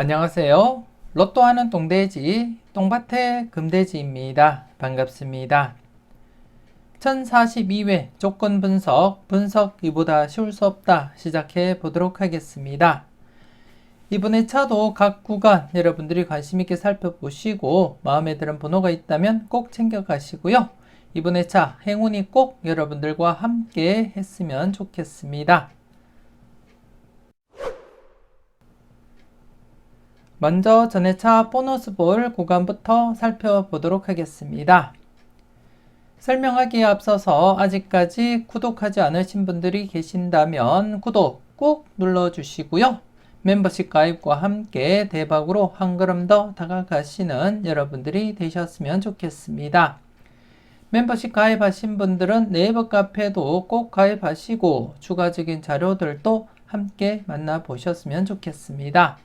안녕하세요. 로또 하는 똥돼지, 똥밭의 금돼지입니다. 반갑습니다. 1042회 조건 분석 이보다 쉬울 수 없다 시작해 보도록 하겠습니다. 이번에 차도 각 구간 여러분들이 관심있게 살펴보시고 마음에 드는 번호가 있다면 꼭 챙겨가시고요. 이번에 차 행운이 꼭 여러분들과 함께 했으면 좋겠습니다. 먼저 전회차 보너스볼 구간부터 살펴보도록 하겠습니다. 설명하기에 앞서서 아직까지 구독하지 않으신 분들이 계신다면 구독 꾹 눌러주시고요. 멤버십 가입과 함께 대박으로 한 걸음 더 다가가시는 여러분들이 되셨으면 좋겠습니다. 멤버십 가입하신 분들은 네이버 카페도 꼭 가입하시고 추가적인 자료들도 함께 만나보셨으면 좋겠습니다.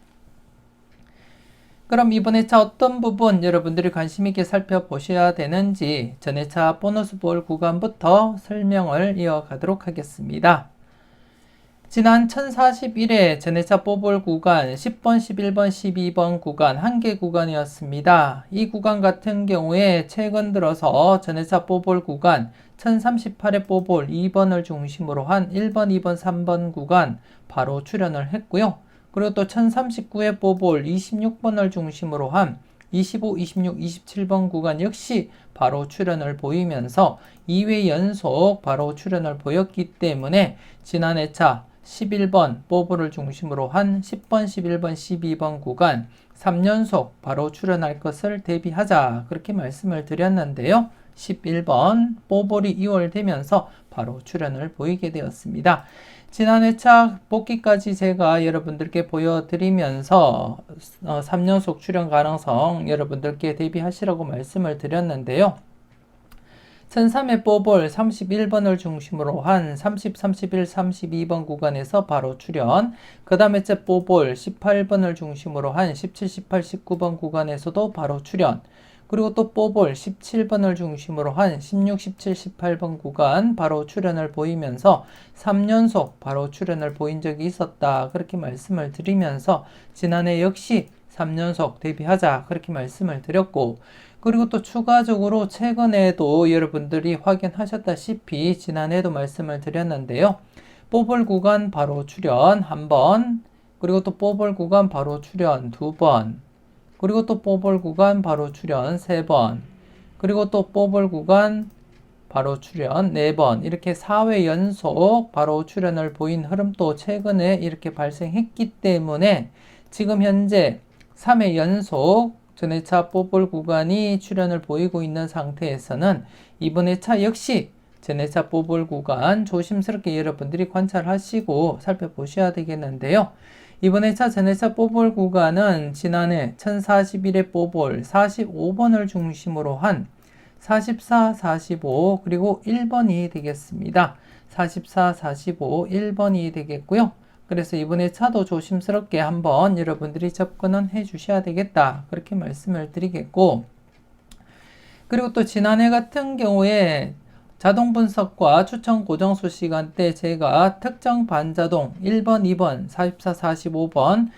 그럼 이번 회차 어떤 부분 여러분들이 관심있게 살펴보셔야 되는지 전회차 보너스볼 구간부터 설명을 이어가도록 하겠습니다. 지난 1041회 전회차 뽑을 구간 10번, 11번, 12번 구간 한 개 구간이었습니다. 이 구간 같은 경우에 최근 들어서 전회차 뽑을 구간 1038회 뽑을 2번을 중심으로 한 1번, 2번, 3번 구간 바로 출연을 했고요. 그리고 또 1039회 뽑을 26번을 중심으로 한 25, 26, 27번 구간 역시 바로 출연을 보이면서 2회 연속 바로 출연을 보였기 때문에 지난 회차 11번 뽑을을 중심으로 한 10번, 11번, 12번 구간 3연속 바로 출연할 것을 대비하자 그렇게 말씀을 드렸는데요. 11번 뽑을이 2월 되면서 바로 출연을 보이게 되었습니다. 지난 회차 뽑기까지 제가 여러분들께 보여드리면서 3연속 출연 가능성 여러분들께 대비하시라고 말씀을 드렸는데요. 1003회 뽑을 31번을 중심으로 한 30, 31, 32번 구간에서 바로 출연, 그 다음에 뽑을 18번을 중심으로 한 17, 18, 19번 구간에서도 바로 출연, 그리고 또 뽑을 17번을 중심으로 한 16, 17, 18번 구간 바로 출연을 보이면서 3연속 바로 출연을 보인 적이 있었다 그렇게 말씀을 드리면서 지난해 역시 3연속 대비하자 그렇게 말씀을 드렸고, 그리고 또 추가적으로 최근에도 여러분들이 확인하셨다시피 지난해도 말씀을 드렸는데요. 뽑을 구간 바로 출연 1번, 그리고 또 뽑을 구간 바로 출연 2번, 그리고 또 뽑을 구간 바로 출연 3번, 그리고 또 뽑을 구간 바로 출연 4번, 이렇게 4회 연속 바로 출연을 보인 흐름도 최근에 이렇게 발생했기 때문에 지금 현재 3회 연속 전회차 뽑을 구간이 출연을 보이고 있는 상태에서는 이번 회차 역시 전회차 뽑을 구간 조심스럽게 여러분들이 관찰하시고 살펴보셔야 되겠는데요. 이번 회차 전회차 뽑을 구간은 지난해 1041회 뽑을 45번을 중심으로 한 44, 45 그리고 1번이 되겠습니다. 44, 45, 1번이 되겠고요. 그래서 이번에 차도 조심스럽게 한번 여러분들이 접근은 해 주셔야 되겠다 그렇게 말씀을 드리겠고, 그리고 또 지난해 같은 경우에 자동 분석과 추천 고정수 시간대 제가 특정 반자동 1번, 2번, 44, 45번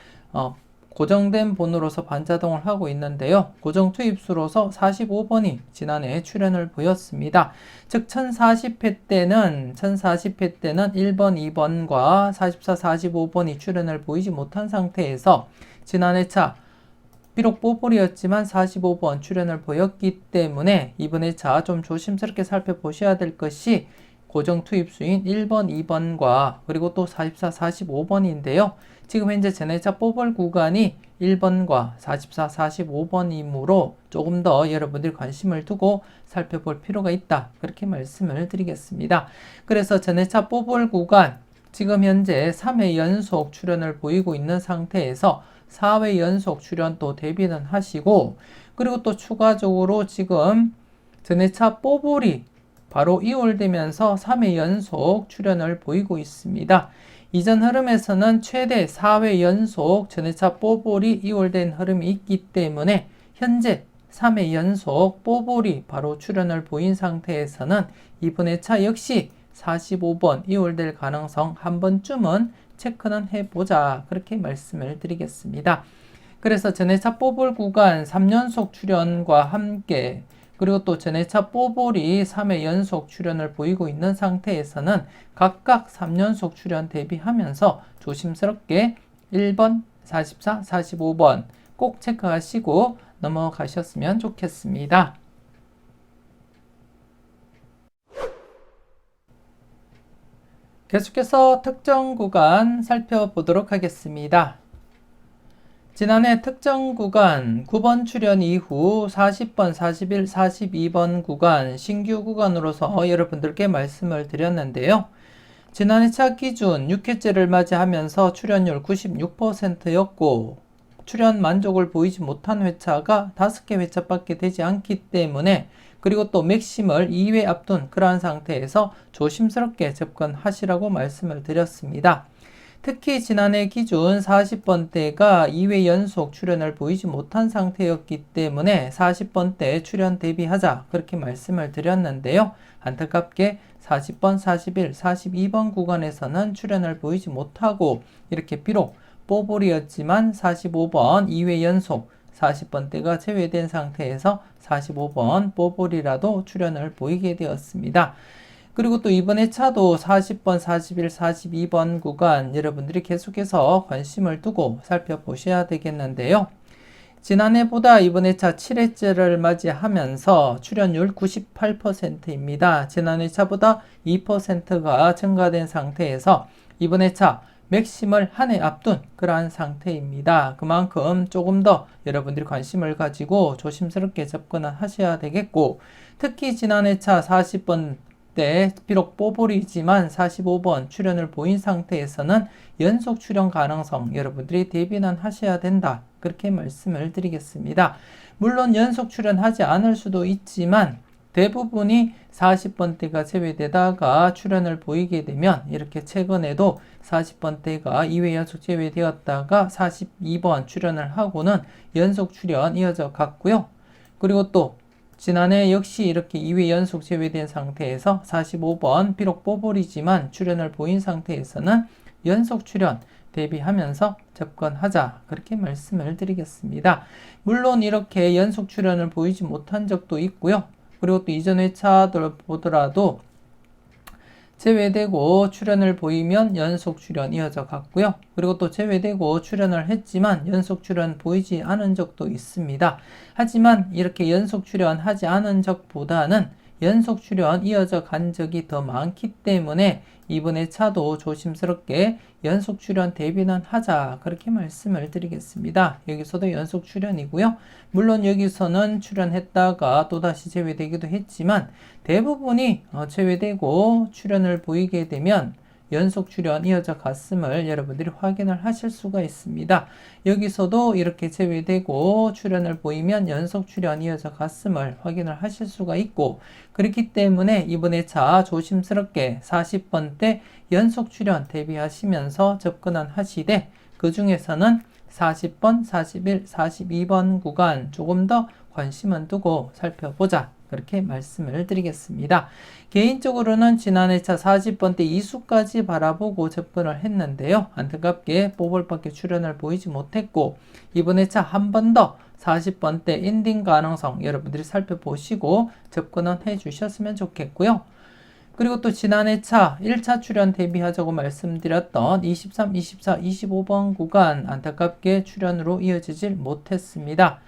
고정된 번호로서 반자동을 하고 있는데요. 고정 투입수로서 45번이 지난해 출연을 보였습니다. 즉 1040회 때는 1번, 2번과 44, 45번이 출연을 보이지 못한 상태에서 지난해 차 비록 뽑을이었지만 45번 출연을 보였기 때문에 이번 회차 좀 조심스럽게 살펴보셔야 될 것이 고정 투입수인 1번, 2번과 그리고 또 44, 45번인데요. 지금 현재 전회차 뽑을 구간이 1번과 44, 45번이므로 조금 더 여러분들이 관심을 두고 살펴볼 필요가 있다 그렇게 말씀을 드리겠습니다. 그래서 전회차 뽑을 구간 지금 현재 3회 연속 출연을 보이고 있는 상태에서 4회 연속 출연도 대비는 하시고, 그리고 또 추가적으로 지금 전회차 뽑을이 바로 2월 되면서 3회 연속 출연을 보이고 있습니다. 이전 흐름에서는 최대 4회 연속 전회차 뽑을이 2월 된 흐름이 있기 때문에 현재 3회 연속 뽑을이 바로 출연을 보인 상태에서는 이번 회차 역시 45번 2월 될 가능성 한 번쯤은 체크는 해보자 그렇게 말씀을 드리겠습니다. 그래서 전해차 뽀볼 구간 3연속 출현과 함께 그리고 또 전해차 뽀볼이 3회 연속 출현을 보이고 있는 상태에서는 각각 3연속 출현 대비하면서 조심스럽게 1번, 44, 45번 꼭 체크하시고 넘어가셨으면 좋겠습니다. 계속해서 특정 구간 살펴보도록 하겠습니다. 지난해 특정 구간 9번 출현 이후 40번, 41, 42번 구간 신규 구간으로서 여러분들께 말씀을 드렸는데요. 지난해 차 기준 6회째를 맞이하면서 출현율 96%였고 출현 만족을 보이지 못한 회차가 5개 회차밖에 되지 않기 때문에 그리고 또 맥심을 2회 앞둔 그러한 상태에서 조심스럽게 접근하시라고 말씀을 드렸습니다. 특히 지난해 기준 40번대가 2회 연속 출현을 보이지 못한 상태였기 때문에 40번대 출현 대비하자 그렇게 말씀을 드렸는데요. 안타깝게 40번, 41, 42번 구간에서는 출현을 보이지 못하고 이렇게 비록 뽀볼이었지만 45번 2회 연속 40번대가 제외된 상태에서 45번 뽀볼이라도 출현을 보이게 되었습니다. 그리고 또 이번에 차도 40번, 41, 42번 구간 여러분들이 계속해서 관심을 두고 살펴보셔야 되겠는데요. 지난해보다 이번에 차 7회째를 맞이하면서 출현율 98%입니다. 지난해 차보다 2%가 증가된 상태에서 이번에 차 맥심을 한 해 앞둔 그러한 상태입니다. 그만큼 조금 더 여러분들이 관심을 가지고 조심스럽게 접근을 하셔야 되겠고 특히 지난해 차 40번 때 비록 뽀볼이지만 45번 출현을 보인 상태에서는 연속 출현 가능성 여러분들이 대비는 하셔야 된다. 그렇게 말씀을 드리겠습니다. 물론 연속 출현하지 않을 수도 있지만 대부분이 40번대가 제외되다가 출현을 보이게 되면 이렇게 최근에도 40번대가 2회 연속 제외되었다가 42번 출현을 하고는 연속 출현 이어져 갔고요. 그리고 또 지난해 역시 이렇게 2회 연속 제외된 상태에서 45번 비록 뽀볼이지만 출현을 보인 상태에서는 연속 출현 대비하면서 접근하자 그렇게 말씀을 드리겠습니다. 물론 이렇게 연속 출현을 보이지 못한 적도 있고요. 그리고 또 이전 회차들 보더라도 제외되고 출현을 보이면 연속 출현 이어져 갔고요. 그리고 또 제외되고 출현을 했지만 연속 출현 보이지 않은 적도 있습니다. 하지만 이렇게 연속 출현하지 않은 적보다는 연속 출현 이어져 간 적이 더 많기 때문에 이번에 차도 조심스럽게 연속 출현 대비는 하자 그렇게 말씀을 드리겠습니다. 여기서도 연속 출현이고요. 물론 여기서는 출현했다가 또다시 제외되기도 했지만 대부분이 제외되고 출현을 보이게 되면 연속 출현 이어져 갔음을 여러분들이 확인을 하실 수가 있습니다. 여기서도 이렇게 제외되고 출현을 보이면 연속 출현 이어져 갔음을 확인을 하실 수가 있고 그렇기 때문에 이번에 차 조심스럽게 40번대 연속 출현 대비하시면서 접근을 하시되 그 중에서는 40번, 41, 42번 구간 조금 더 관심은 두고 살펴보자. 그렇게 말씀을 드리겠습니다. 개인적으로는 지난해 차 40번대 이수까지 바라보고 접근을 했는데요. 안타깝게 뽀볼밖에 출현을 보이지 못했고 이번에 차 한 번 더 40번대 엔딩 가능성 여러분들이 살펴보시고 접근은 해 주셨으면 좋겠고요. 그리고 또 지난해 차 1차 출현 대비하자고 말씀드렸던 23, 24, 25번 구간 안타깝게 출현으로 이어지질 못했습니다.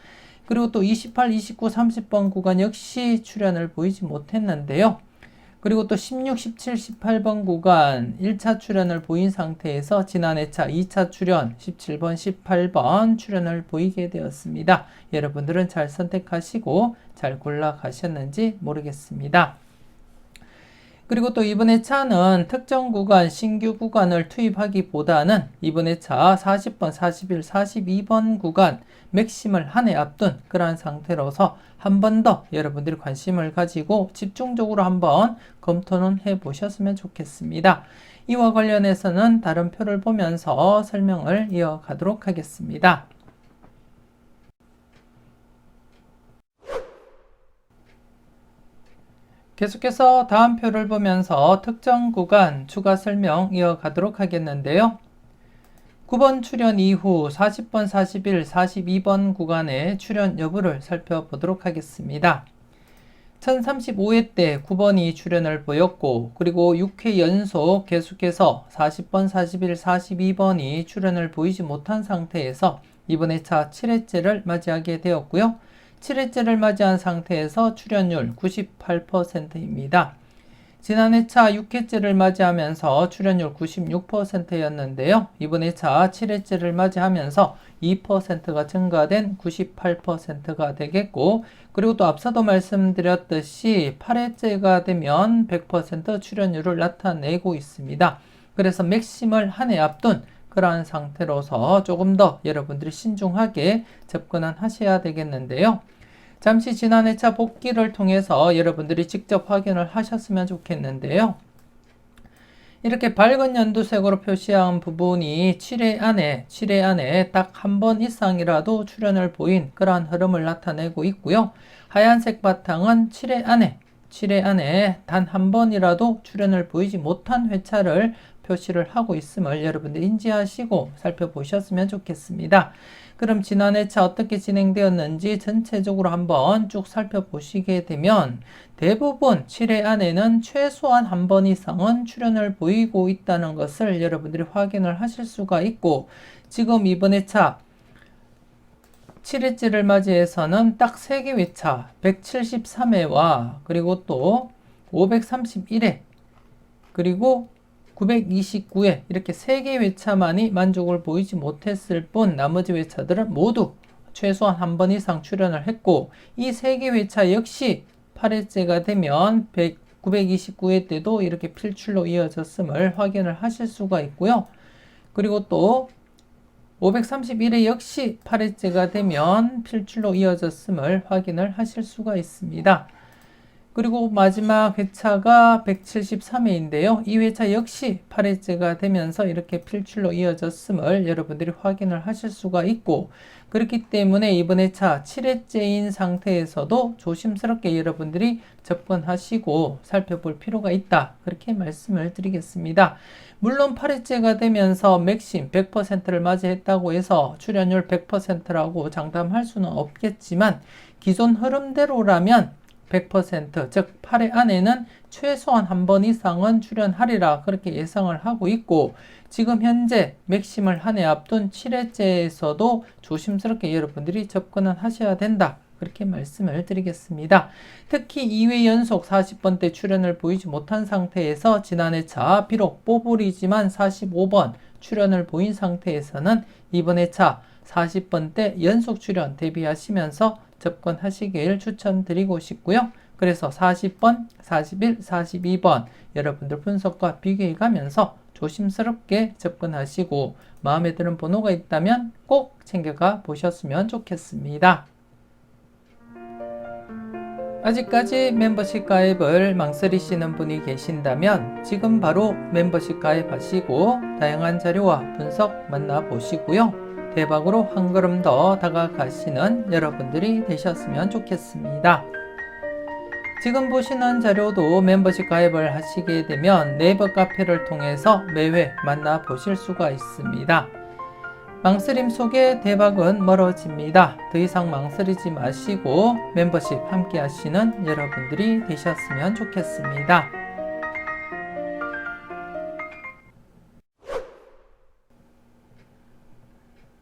그리고 또 28, 29, 30번 구간 역시 출현을 보이지 못했는데요. 그리고 또 16, 17, 18번 구간 1차 출현을 보인 상태에서 지난해 차 2차 출현 17번, 18번 출현을 보이게 되었습니다. 여러분들은 잘 선택하시고 잘 골라 가셨는지 모르겠습니다. 그리고 또 이번에 차는 특정 구간, 신규 구간을 투입하기보다는 이번에 차 40번, 41, 42번 구간 맥심을 한 해 앞둔 그러한 상태로서 한 번 더 여러분들이 관심을 가지고 집중적으로 한번 검토는 해 보셨으면 좋겠습니다. 이와 관련해서는 다른 표를 보면서 설명을 이어가도록 하겠습니다. 계속해서 다음 표를 보면서 특정 구간 추가 설명 이어가도록 하겠는데요. 9번 출현 이후 40번, 41, 42번 구간의 출현 여부를 살펴보도록 하겠습니다. 1035회 때 9번이 출현을 보였고, 그리고 6회 연속 계속해서 40번, 41, 42번이 출현을 보이지 못한 상태에서 이번 회차 7회째를 맞이하게 되었고요. 7회째를 맞이한 상태에서 출현율 98%입니다. 지난 회차 6회째를 맞이하면서 출현율 96%였는데요. 이번 회차 7회째를 맞이하면서 2%가 증가된 98%가 되겠고, 그리고 또 앞서도 말씀드렸듯이 8회째가 되면 100% 출현율을 나타내고 있습니다. 그래서 맥심을 한 해 앞둔 그러한 상태로서 조금 더 여러분들이 신중하게 접근을 하셔야 되겠는데요. 잠시 지난 회차 복기를 통해서 여러분들이 직접 확인을 하셨으면 좋겠는데요. 이렇게 밝은 연두색으로 표시한 부분이 7회 안에 딱 한 번 이상이라도 출현을 보인 그러한 흐름을 나타내고 있고요. 하얀색 바탕은 7회 안에 단 한 번이라도 출현을 보이지 못한 회차를 표시를 하고 있음을 여러분들 인지하시고 살펴보셨으면 좋겠습니다. 그럼 지난 회차 어떻게 진행되었는지 전체적으로 한번 쭉 살펴보시게 되면 대부분 7회 안에는 최소한 한 번 이상은 출현을 보이고 있다는 것을 여러분들이 확인을 하실 수가 있고, 지금 이번 회차 7회째를 맞이해서는 딱 3개 회차 173회와 그리고 또 531회 그리고 929회 이렇게 3개 회차만이 만족을 보이지 못했을 뿐 나머지 회차들은 모두 최소한 한 번 이상 출현을 했고, 이 3개 회차 역시 8회째가 되면 929회 때도 이렇게 필출로 이어졌음을 확인을 하실 수가 있고요. 그리고 또 531회 역시 8회째가 되면 필출로 이어졌음을 확인을 하실 수가 있습니다. 그리고 마지막 회차가 173회인데요. 이 회차 역시 8회째가 되면서 이렇게 필출로 이어졌음을 여러분들이 확인을 하실 수가 있고, 그렇기 때문에 이번 회차 7회째인 상태에서도 조심스럽게 여러분들이 접근하시고 살펴볼 필요가 있다. 그렇게 말씀을 드리겠습니다. 물론 8회째가 되면서 맥심 100%를 맞이했다고 해서 출현율 100%라고 장담할 수는 없겠지만 기존 흐름대로라면 100%, 즉 8회 안에는 최소한 한 번 이상은 출현하리라 그렇게 예상을 하고 있고, 지금 현재 맥심을 한 해 앞둔 7회째에서도 조심스럽게 여러분들이 접근을 하셔야 된다. 그렇게 말씀을 드리겠습니다. 특히 2회 연속 40번대 출현을 보이지 못한 상태에서 지난 회차 비록 뽀글이지만 45번 출현을 보인 상태에서는 이번 회차 40번대 연속 출현 대비하시면서 접근하시길 추천드리고 싶고요. 그래서 40번, 41, 42번 여러분들 분석과 비교해 가면서 조심스럽게 접근하시고 마음에 드는 번호가 있다면 꼭 챙겨가 보셨으면 좋겠습니다. 아직까지 멤버십 가입을 망설이시는 분이 계신다면 지금 바로 멤버십 가입하시고 다양한 자료와 분석 만나보시고요. 대박으로 한 걸음 더 다가가시는 여러분들이 되셨으면 좋겠습니다. 지금 보시는 자료도 멤버십 가입을 하시게 되면 네이버 카페를 통해서 매회 만나보실 수가 있습니다. 망설임 속에 대박은 멀어집니다. 더 이상 망설이지 마시고 멤버십 함께 하시는 여러분들이 되셨으면 좋겠습니다.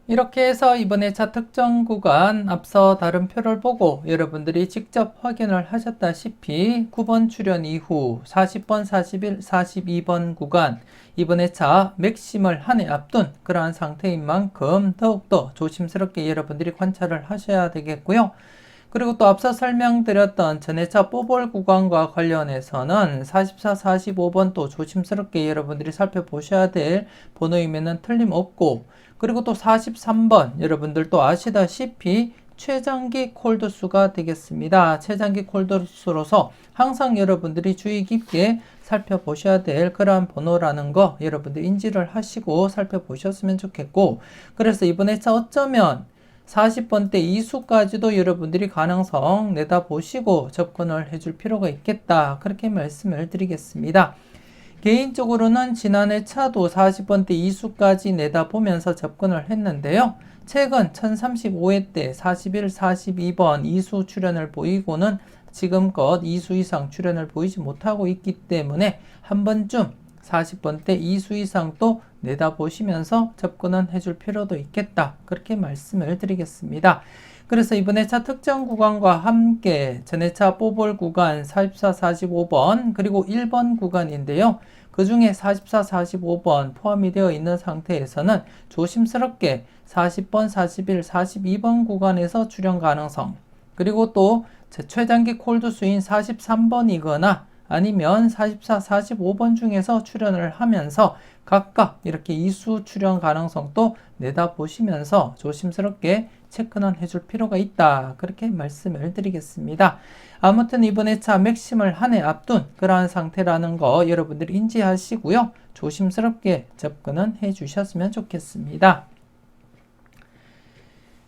이렇게 해서 이번 회차 특정 구간 앞서 다른 표를 보고 여러분들이 직접 확인을 하셨다시피 9번 출현 이후 40번, 41, 42번 구간 이번 회차 맥심을 한 해 앞둔 그러한 상태인 만큼 더욱더 조심스럽게 여러분들이 관찰을 하셔야 되겠고요. 그리고 또 앞서 설명드렸던 전회차 뽀볼 구간과 관련해서는 44, 45번 또 조심스럽게 여러분들이 살펴보셔야 될 번호임에는 틀림없고, 그리고 또 43번 여러분들도 아시다시피 최장기 콜드수가 되겠습니다. 최장기 콜드수로서 항상 여러분들이 주의 깊게 살펴보셔야 될 그러한 번호라는 거 여러분들 인지를 하시고 살펴보셨으면 좋겠고, 그래서 이번 회차 어쩌면 40번대 이수까지도 여러분들이 가능성 내다보시고 접근을 해줄 필요가 있겠다. 그렇게 말씀을 드리겠습니다. 개인적으로는 지난해 차도 40번대 이수까지 내다보면서 접근을 했는데요. 최근 1035회 때 41, 42번 이수 출현을 보이고는 지금껏 이수 이상 출현을 보이지 못하고 있기 때문에 한 번쯤 40번대 이수 이상 또 내다보시면서 접근은 해줄 필요도 있겠다. 그렇게 말씀을 드리겠습니다. 그래서 이번에 차 특정 구간과 함께 전해차 뽑을 구간 44, 45번 그리고 1번 구간인데요. 그 중에 44, 45번 포함이 되어 있는 상태에서는 조심스럽게 40번, 41, 42번 구간에서 출현 가능성 그리고 또 최장기 콜드수인 43번이거나 아니면 44, 45번 중에서 출현을 하면서 각각 이렇게 이수 출현 가능성도 내다보시면서 조심스럽게 체크는 해줄 필요가 있다. 그렇게 말씀을 드리겠습니다. 아무튼 이번에 차 맥심을 한 해 앞둔 그러한 상태라는 거 여러분들이 인지하시고요. 조심스럽게 접근은 해주셨으면 좋겠습니다.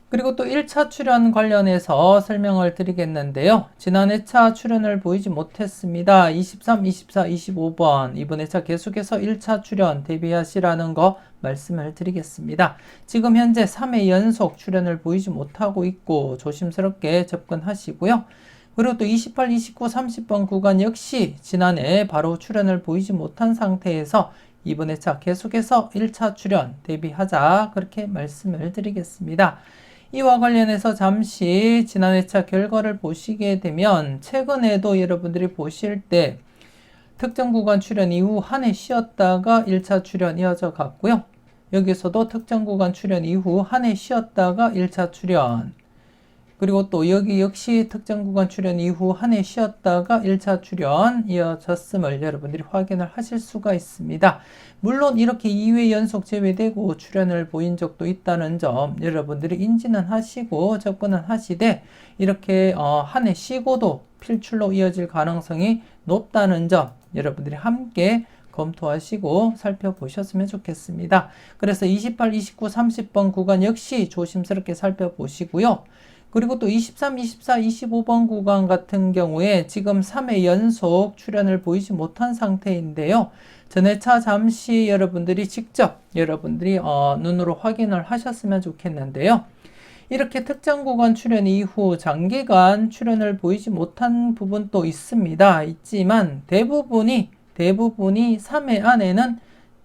그리고 또 1차 출현 관련해서 설명을 드리겠는데요. 지난해 차 출현을 보이지 못했습니다. 23, 24, 25번 이번에 차 계속해서 1차 출현 대비하시라는 거 말씀을 드리겠습니다. 지금 현재 3회 연속 출현을 보이지 못하고 있고 조심스럽게 접근하시고요. 그리고 또 28, 29, 30번 구간 역시 지난해 바로 출현을 보이지 못한 상태에서 이번에 차 계속해서 1차 출현 대비하자 그렇게 말씀을 드리겠습니다. 이와 관련해서 잠시 지난해차 결과를 보시게 되면 최근에도 여러분들이 보실 때 특정 구간 출현 이후 한 해 쉬었다가 1차 출현 이어져 갔고요. 여기서도 특정 구간 출현 이후 한 해 쉬었다가 1차 출현 그리고 또 여기 역시 특정 구간 출현 이후 한 해 쉬었다가 1차 출현 이어졌음을 여러분들이 확인을 하실 수가 있습니다. 물론 이렇게 2회 연속 제외되고 출현을 보인 적도 있다는 점 여러분들이 인지는 하시고 접근은 하시되 이렇게 한 해 쉬고도 필출로 이어질 가능성이 높다는 점 여러분들이 함께 검토하시고 살펴보셨으면 좋겠습니다. 그래서 28, 29, 30번 구간 역시 조심스럽게 살펴보시고요. 그리고 또 23, 24, 25번 구간 같은 경우에 지금 3회 연속 출현을 보이지 못한 상태인데요. 전해차 잠시 여러분들이 직접 눈으로 확인을 하셨으면 좋겠는데요. 이렇게 특정 구간 출현 이후 장기간 출현을 보이지 못한 부분도 있지만 대부분이 3회 안에는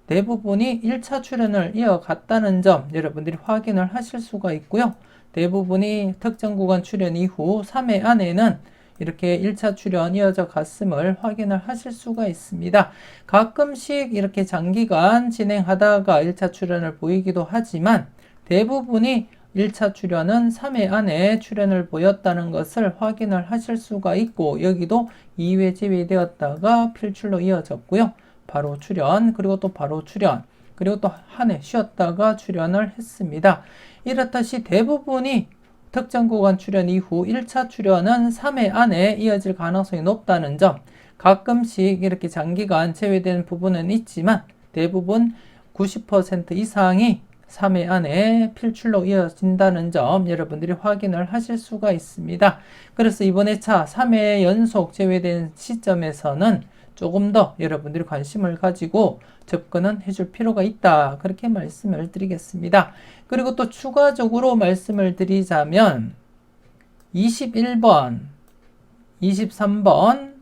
대부분이 1차 출현을 이어갔다는 점 여러분들이 확인을 하실 수가 있고요. 대부분이 특정 구간 출현 이후 3회 안에는 이렇게 1차 출현 이어져 갔음을 확인을 하실 수가 있습니다. 가끔씩 이렇게 장기간 진행하다가 1차 출현을 보이기도 하지만 대부분이 1차 출현은 3회 안에 출현을 보였다는 것을 확인을 하실 수가 있고 여기도 2회 제외되었다가 필출로 이어졌고요. 바로 출현 그리고 또 바로 출현 그리고 또 한 해 쉬었다가 출현을 했습니다. 이렇듯이 대부분이 특정 구간 출현 이후 1차 출현은 3회 안에 이어질 가능성이 높다는 점 가끔씩 이렇게 장기간 제외된 부분은 있지만 대부분 90% 이상이 3회 안에 필출로 이어진다는 점 여러분들이 확인을 하실 수가 있습니다. 그래서 이번에 차 3회 연속 제외된 시점에서는 조금 더 여러분들이 관심을 가지고 접근은 해줄 필요가 있다. 그렇게 말씀을 드리겠습니다. 그리고 또 추가적으로 말씀을 드리자면 21번, 23번,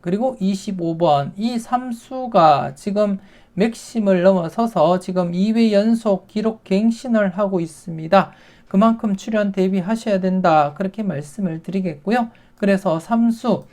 그리고 25번 이 3수가 지금 맥심을 넘어서서 지금 2회 연속 기록 갱신을 하고 있습니다. 그만큼 출현 대비하셔야 된다. 그렇게 말씀을 드리겠고요. 그래서 3수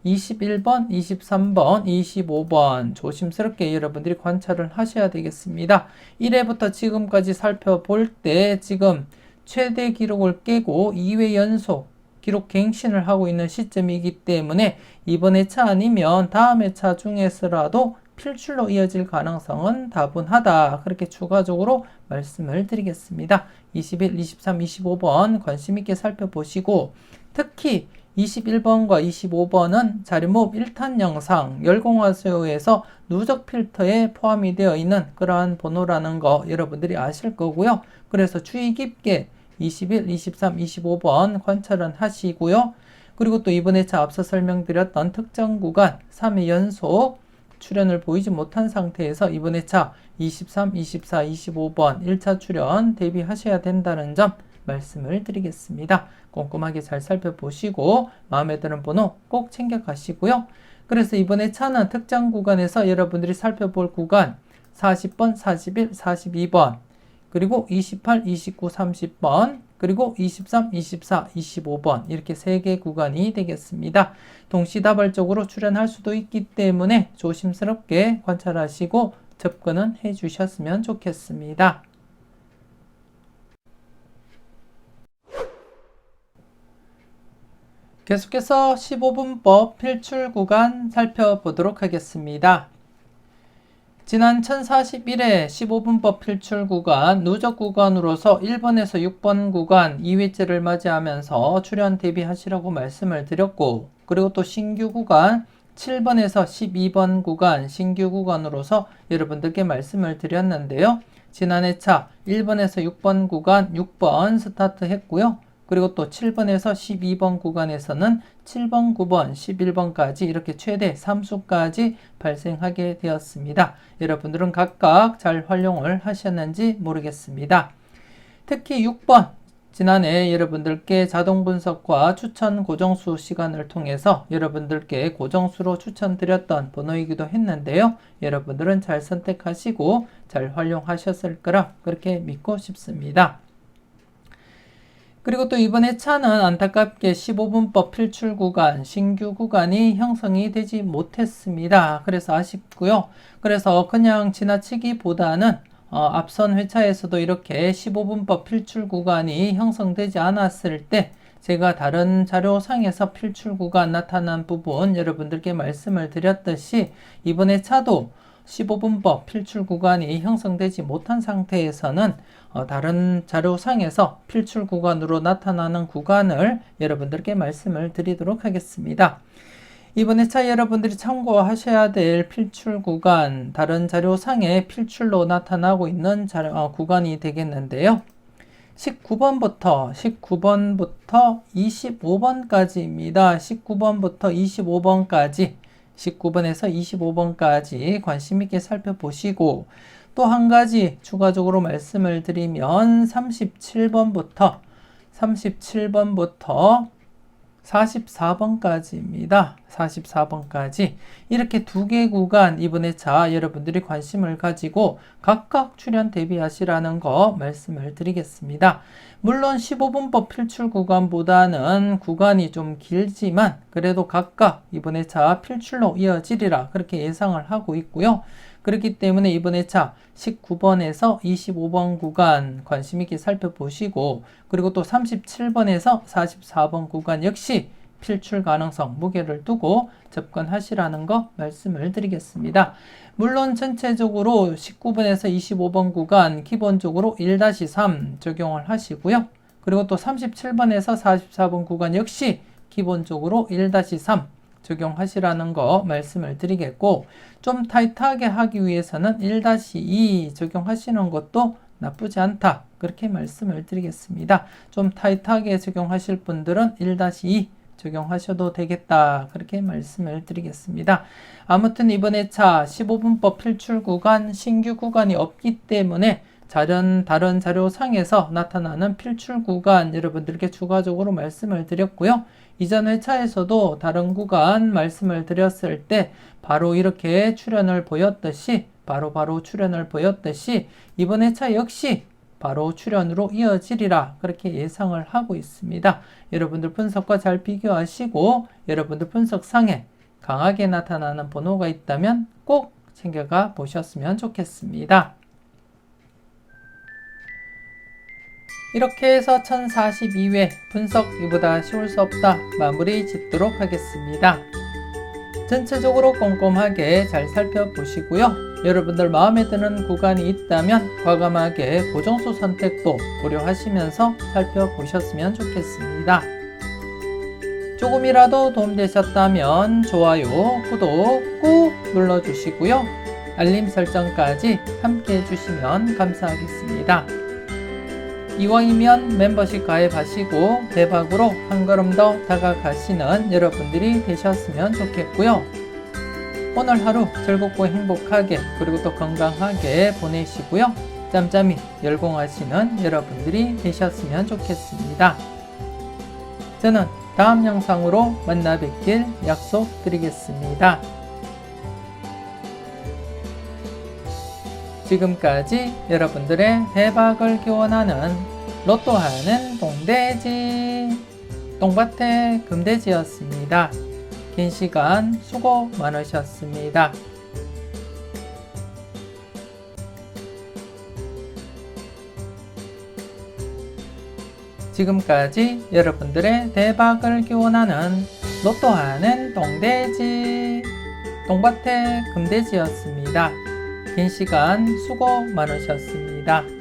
21번, 23번, 25번 조심스럽게 여러분들이 관찰을 하셔야 되겠습니다. 1회부터 지금까지 살펴볼 때 지금 최대 기록을 깨고 2회 연속 기록 갱신을 하고 있는 시점이기 때문에 이번 회차 아니면 다음 회차 중에서라도 필출로 이어질 가능성은 다분하다. 그렇게 추가적으로 말씀을 드리겠습니다. 21, 23, 25번 관심 있게 살펴보시고 특히 21번과 25번은 자료모읍 1탄 영상 열공화수요에서 누적 필터에 포함이 되어 있는 그러한 번호라는 거 여러분들이 아실 거고요. 그래서 주의 깊게 21, 23, 25번 관찰은 하시고요. 그리고 또 이번 회차 앞서 설명드렸던 특정 구간 3회 연속 출현을 보이지 못한 상태에서 이번 회차 23, 24, 25번 1차 출현 대비하셔야 된다는 점 말씀을 드리겠습니다. 꼼꼼하게 잘 살펴보시고 마음에 드는 번호 꼭 챙겨가시고요. 그래서 이번 회차는 특정 구간에서 여러분들이 살펴볼 구간 40번, 41, 42번 그리고 28, 29, 30번 그리고 23, 24, 25번 이렇게 3개 구간이 되겠습니다. 동시다발적으로 출현할 수도 있기 때문에 조심스럽게 관찰하시고 접근은 해주셨으면 좋겠습니다. 계속해서 15분법 필출 구간 살펴보도록 하겠습니다. 지난 1041회 15분법 필출 구간 누적 구간으로서 1번에서 6번 구간 2회째를 맞이하면서 출현 대비하시라고 말씀을 드렸고, 그리고 또 신규 구간 7번에서 12번 구간 신규 구간으로서 여러분들께 말씀을 드렸는데요. 지난 회차 1번에서 6번 구간 6번 스타트 했고요. 그리고 또 7번에서 12번 구간에서는 7번, 9번, 11번까지 이렇게 최대 3수까지 발생하게 되었습니다. 여러분들은 각각 잘 활용을 하셨는지 모르겠습니다. 특히 6번, 지난해 여러분들께 자동 분석과 추천 고정수 시간을 통해서 여러분들께 고정수로 추천드렸던 번호이기도 했는데요. 여러분들은 잘 선택하시고 잘 활용하셨을 거라 그렇게 믿고 싶습니다. 그리고 또 이번 회차는 안타깝게 15분법 필출 구간, 신규 구간이 형성이 되지 못했습니다. 그래서 아쉽고요. 그래서 그냥 지나치기보다는 앞선 회차에서도 이렇게 15분법 필출 구간이 형성되지 않았을 때 제가 다른 자료상에서 필출 구간 나타난 부분 여러분들께 말씀을 드렸듯이 이번 회차도 15분법 필출 구간이 형성되지 못한 상태에서는 다른 자료상에서 필출 구간으로 나타나는 구간을 여러분들께 말씀을 드리도록 하겠습니다. 이번 회차 여러분들이 참고하셔야 될 필출 구간, 다른 자료상에 필출로 나타나고 있는 구간이 되겠는데요. 19번부터 25번까지입니다. 19번부터 25번까지 19번에서 25번까지 관심 있게 살펴보시고, 또 한 가지 추가적으로 말씀을 드리면 37번부터 44번까지입니다. 44번까지 이렇게 2개 구간 이번 회차 여러분들이 관심을 가지고 각각 출현 대비하시라는 거 말씀을 드리겠습니다. 물론 15분법 필출 구간보다는 구간이 좀 길지만 그래도 각각 이번 회차 필출로 이어지리라 그렇게 예상을 하고 있고요. 그렇기 때문에 이번 회차 19번에서 25번 구간 관심 있게 살펴보시고, 그리고 또 37번에서 44번 구간 역시 필출 가능성 무게를 두고 접근하시라는 거 말씀을 드리겠습니다. 물론 전체적으로 19번에서 25번 구간 기본적으로 1-3 적용을 하시고요. 그리고 또 37번에서 44번 구간 역시 기본적으로 1-3 적용하시라는 거 말씀을 드리겠고, 좀 타이트하게 하기 위해서는 1-2 적용하시는 것도 나쁘지 않다 그렇게 말씀을 드리겠습니다. 좀 타이트하게 적용하실 분들은 1-2 적용하셔도 되겠다 그렇게 말씀을 드리겠습니다. 아무튼 이번 회차 15분법 필출 구간 신규 구간이 없기 때문에 다른 자료상에서 나타나는 필출 구간 여러분들께 추가적으로 말씀을 드렸고요. 이전 회차에서도 다른 구간 말씀을 드렸을 때 바로 이렇게 출현을 보였듯이 바로 출현을 보였듯이 이번 회차 역시 바로 출현으로 이어지리라 그렇게 예상을 하고 있습니다. 여러분들 분석과 잘 비교하시고 여러분들 분석상에 강하게 나타나는 번호가 있다면 꼭 챙겨가 보셨으면 좋겠습니다. 이렇게 해서 1042회 분석 이보다 쉬울 수 없다 마무리 짓도록 하겠습니다. 전체적으로 꼼꼼하게 잘 살펴보시고요. 여러분들 마음에 드는 구간이 있다면 과감하게 고정수 선택도 고려하시면서 살펴보셨으면 좋겠습니다. 조금이라도 도움되셨다면 좋아요, 구독 꾹 눌러주시고요. 알림 설정까지 함께 해주시면 감사하겠습니다. 이왕이면 멤버십 가입하시고 대박으로 한 걸음 더 다가가시는 여러분들이 되셨으면 좋겠고요. 오늘 하루 즐겁고 행복하게 그리고 또 건강하게 보내시고요. 짬짬이 열공하시는 여러분들이 되셨으면 좋겠습니다. 저는 다음 영상으로 만나 뵙길 약속드리겠습니다. 지금까지 여러분들의 대박을 기원하는 로또하는 동돼지 똥밭의 금돼지였습니다. 긴 시간 수고 많으셨습니다. 지금까지 여러분들의 대박을 기원하는 로또하는 동돼지 똥밭의 금돼지였습니다. 긴 시간 수고 많으셨습니다.